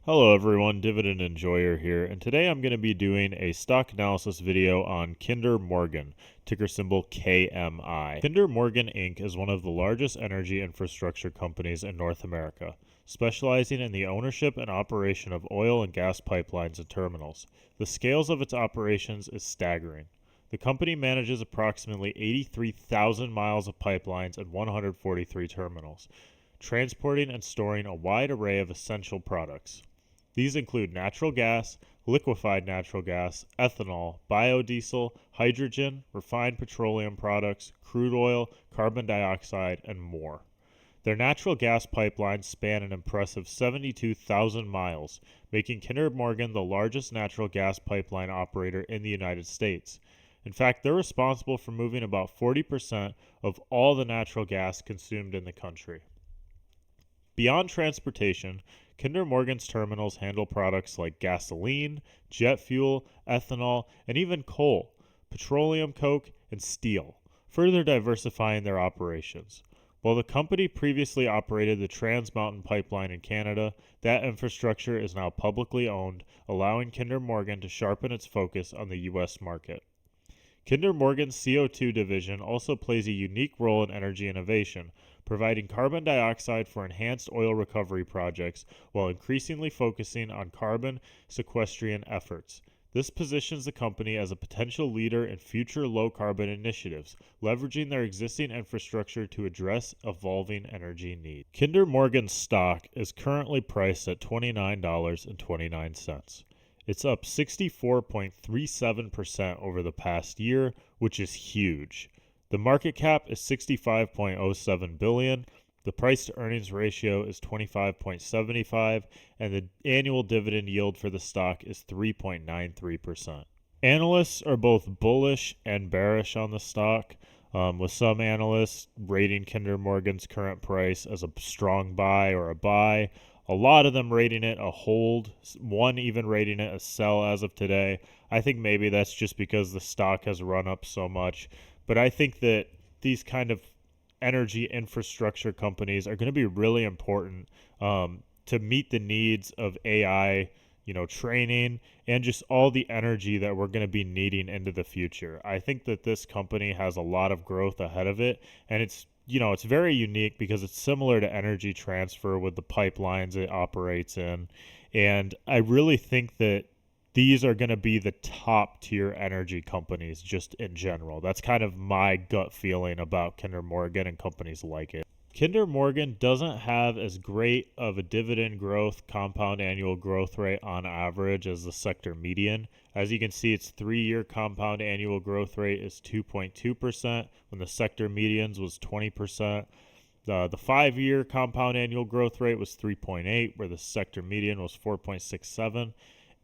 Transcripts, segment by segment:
Hello everyone, Dividend Enjoyer here, and today I'm going to be doing a stock analysis video on Kinder Morgan, ticker symbol KMI. Kinder Morgan Inc. is one of the largest energy infrastructure companies in North America, specializing in the ownership and operation of oil and gas pipelines and terminals. The scales of its operations is staggering. The company manages approximately 83,000 miles of pipelines and 143 terminals, transporting and storing a wide array of essential products. These include natural gas, liquefied natural gas, ethanol, biodiesel, hydrogen, refined petroleum products, crude oil, carbon dioxide, and more. Their natural gas pipelines span an impressive 72,000 miles, making Kinder Morgan the largest natural gas pipeline operator in the United States. In fact, they're responsible for moving about 40% of all the natural gas consumed in the country. Beyond transportation, Kinder Morgan's terminals handle products like gasoline, jet fuel, ethanol, and even coal, petroleum coke, and steel, further diversifying their operations. While the company previously operated the Trans Mountain Pipeline in Canada, that infrastructure is now publicly owned, allowing Kinder Morgan to sharpen its focus on the U.S. market. Kinder Morgan's CO2 division also plays a unique role in energy innovation, providing carbon dioxide for enhanced oil recovery projects while increasingly focusing on carbon sequestration efforts. This positions the company as a potential leader in future low-carbon initiatives, leveraging their existing infrastructure to address evolving energy needs. Kinder Morgan's stock is currently priced at $29.29. It's up 64.37% over the past year, which is huge. The market cap is $65.07 billion. The price to earnings ratio is 25.75, and the annual dividend yield for the stock is 3.93%. Analysts are both bullish and bearish on the stock, with some analysts rating Kinder Morgan's current price as a strong buy or a buy. A lot of them rating it a hold, one even rating it a sell as of today. I think maybe that's just because the stock has run up so much. But I think that these kind of energy infrastructure companies are going to be really important to meet the needs of AI, training and just all the energy that we're going to be needing into the future. I think that this company has a lot of growth ahead of it, and it's very unique because it's similar to Energy Transfer with the pipelines it operates in. And I really think that these are going to be the top tier energy companies just in general. That's kind of my gut feeling about Kinder Morgan and companies like it. Kinder Morgan doesn't have as great of a dividend growth compound annual growth rate on average as the sector median. As you can see, its 3-year compound annual growth rate is 2.2% when the sector medians was 20%. The 5-year compound annual growth rate was 3.8, where the sector median was 4.67.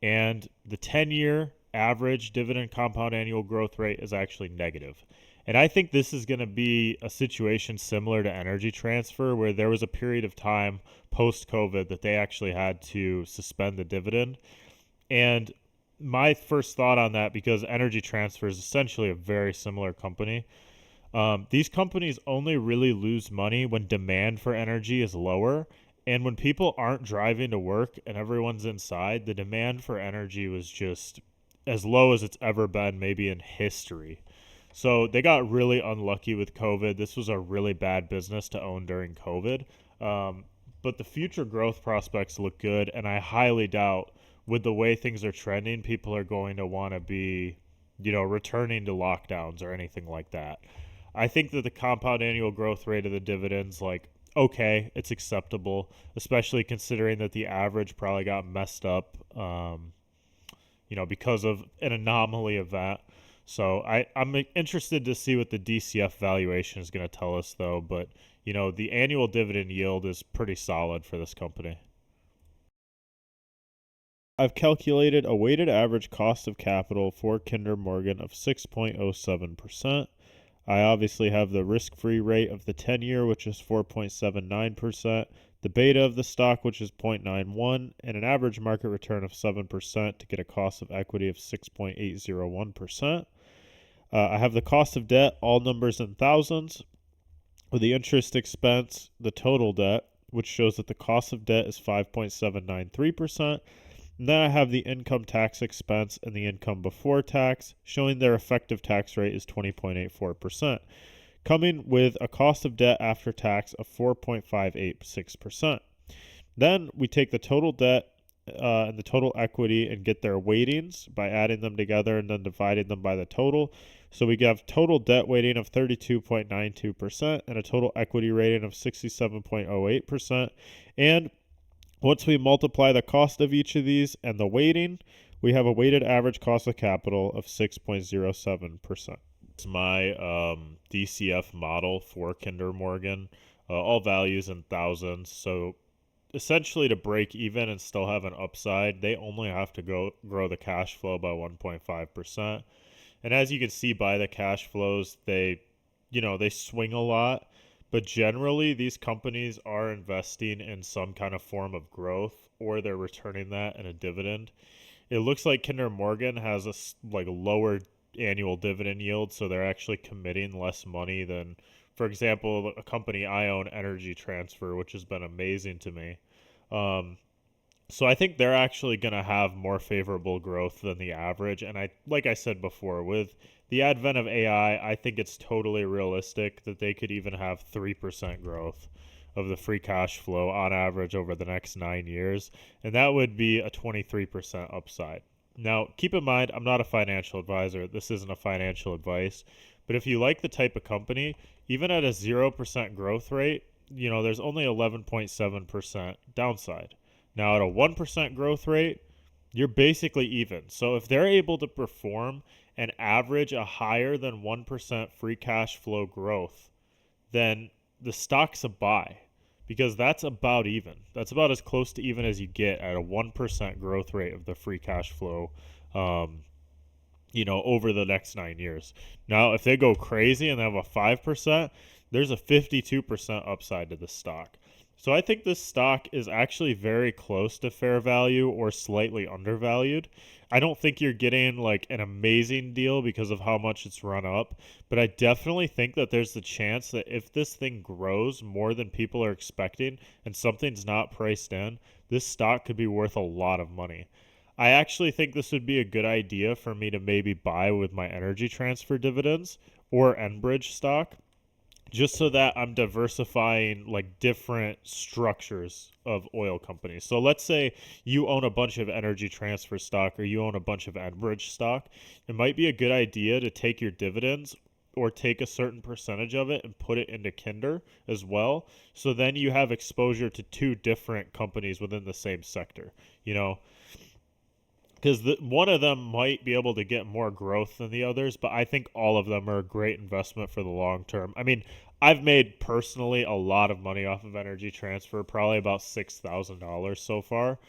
And the 10-year average dividend compound annual growth rate is actually negative. And I think this is going to be a situation similar to Energy Transfer, where there was a period of time post-COVID that they actually had to suspend the dividend. And my first thought on that, because Energy Transfer is essentially a very similar company, these companies only really lose money when demand for energy is lower. And when people aren't driving to work and everyone's inside, the demand for energy was just as low as it's ever been, maybe in history. So they got really unlucky with COVID. This was a really bad business to own during COVID. But the future growth prospects look good, and I highly doubt, with the way things are trending, people are going to want to be, returning to lockdowns or anything like that. I think that the compound annual growth rate of the dividends, okay, it's acceptable, especially considering that the average probably got messed up, because of an anomaly event. So I'm interested to see what the DCF valuation is going to tell us, though. But, the annual dividend yield is pretty solid for this company. I've calculated a weighted average cost of capital for Kinder Morgan of 6.07%. I obviously have the risk-free rate of the 10-year, which is 4.79%, the beta of the stock, which is 0.91, and an average market return of 7% to get a cost of equity of 6.801%. I have the cost of debt, all numbers in thousands, with the interest expense, the total debt, which shows that the cost of debt is 5.793%. And then I have the income tax expense and the income before tax, showing their effective tax rate is 20.84%, coming with a cost of debt after tax of 4.586%. Then we take the total debt and the total equity and get their weightings by adding them together and then dividing them by the total. So we have total debt weighting of 32.92% and a total equity rating of 67.08%. And once we multiply the cost of each of these and the weighting, we have a weighted average cost of capital of 6.07%. It's my DCF model for Kinder Morgan, all values in thousands. So essentially, to break even and still have an upside, they only have to grow the cash flow by 1.5%. And as you can see by the cash flows, they swing a lot. But generally, these companies are investing in some kind of form of growth, or they're returning that in a dividend. It looks like Kinder Morgan has a lower annual dividend yield, so they're actually committing less money than, for example, a company I own, Energy Transfer, which has been amazing to me. So I think they're actually going to have more favorable growth than the average. And like I said before, with the advent of AI, I think it's totally realistic that they could even have 3% growth of the free cash flow on average over the next 9 years. And that would be a 23% upside. Now, keep in mind, I'm not a financial advisor. This isn't a financial advice. But if you like the type of company, even at a 0% growth rate, there's only 11.7% downside. Now, at a 1% growth rate, you're basically even. So if they're able to perform and average a higher than 1% free cash flow growth, then the stock's a buy, because that's about even. That's about as close to even as you get at a 1% growth rate of the free cash flow, over the next 9 years. Now, if they go crazy and they have a 5%, there's a 52% upside to the stock. So I think this stock is actually very close to fair value or slightly undervalued. I don't think you're getting like an amazing deal because of how much it's run up, but I definitely think that there's the chance that if this thing grows more than people are expecting and something's not priced in, this stock could be worth a lot of money. I actually think this would be a good idea for me to maybe buy with my Energy Transfer dividends or Enbridge stock, just so that I'm diversifying like different structures of oil companies. So let's say you own a bunch of Energy Transfer stock or you own a bunch of Enbridge stock. It might be a good idea to take your dividends or take a certain percentage of it and put it into Kinder as well. So then you have exposure to two different companies within the same sector, because one of them might be able to get more growth than the others, but I think all of them are a great investment for the long term. I mean, I've made personally a lot of money off of Energy Transfer, probably about $6,000 so far,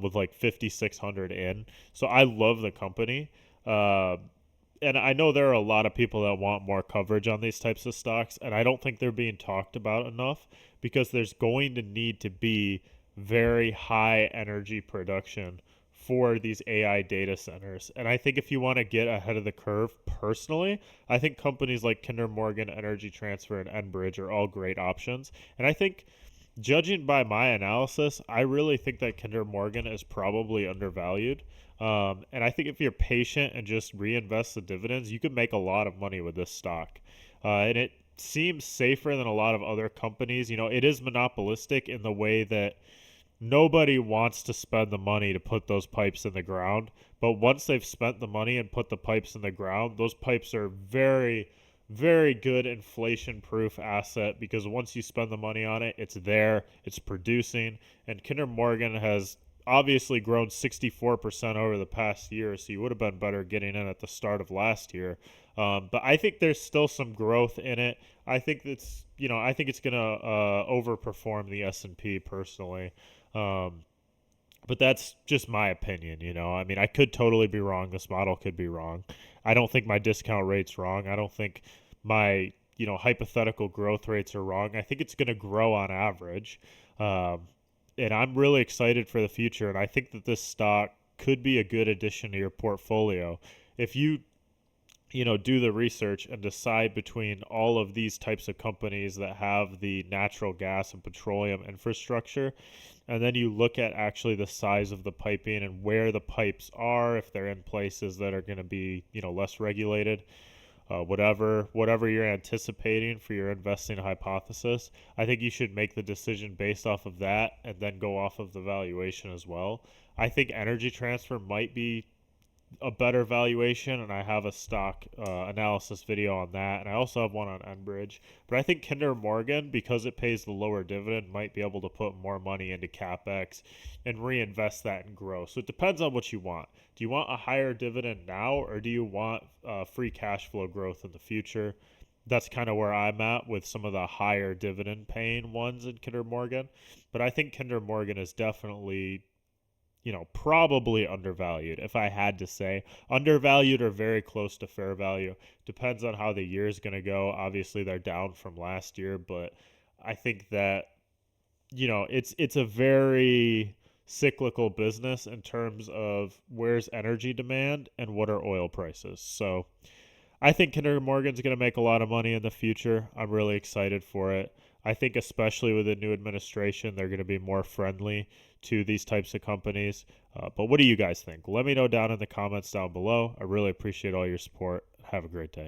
with like 5,600 in. So I love the company. And I know there are a lot of people that want more coverage on these types of stocks, and I don't think they're being talked about enough because there's going to need to be very high energy production for these AI data centers. And I think if you want to get ahead of the curve personally, I think companies like Kinder Morgan, Energy Transfer, and Enbridge are all great options. And I think, judging by my analysis, I really think that Kinder Morgan is probably undervalued. And I think if you're patient and just reinvest the dividends, you can make a lot of money with this stock. And it seems safer than a lot of other companies. It is monopolistic in the way that nobody wants to spend the money to put those pipes in the ground. But once they've spent the money and put the pipes in the ground, those pipes are very, very good inflation-proof asset, because once you spend the money on it, it's there, it's producing. And Kinder Morgan has obviously grown 64% over the past year, so you would have been better getting in at the start of last year. But I think there's still some growth in it. I think it's going to overperform the S&P personally. But that's just my opinion, I mean, I could totally be wrong. This model could be wrong. I don't think my discount rate's wrong. I don't think my, hypothetical growth rates are wrong. I think it's going to grow on average. And I'm really excited for the future. And I think that this stock could be a good addition to your portfolio. If you do the research and decide between all of these types of companies that have the natural gas and petroleum infrastructure. And then you look at actually the size of the piping and where the pipes are, if they're in places that are going to be, less regulated, whatever you're anticipating for your investing hypothesis. I think you should make the decision based off of that and then go off of the valuation as well. I think Energy Transfer might be a better valuation, and I have a stock analysis video on that, and I also have one on Enbridge. But I think Kinder Morgan, because it pays the lower dividend, might be able to put more money into capex and reinvest that in growth. So it depends on what you want. Do you want a higher dividend now, or do you want free cash flow growth in the future? That's kind of where I'm at with some of the higher dividend paying ones in Kinder Morgan. But I think Kinder Morgan is definitely probably undervalued. If I had to say, undervalued or very close to fair value. Depends on how the year is going to go. Obviously, they're down from last year, but I think that it's a very cyclical business in terms of where's energy demand and what are oil prices. So I think Kinder Morgan's going to make a lot of money in the future. I'm really excited for it. I think especially with the new administration, they're going to be more friendly to these types of companies. But what do you guys think? Let me know down in the comments down below. I really appreciate all your support. Have a great day.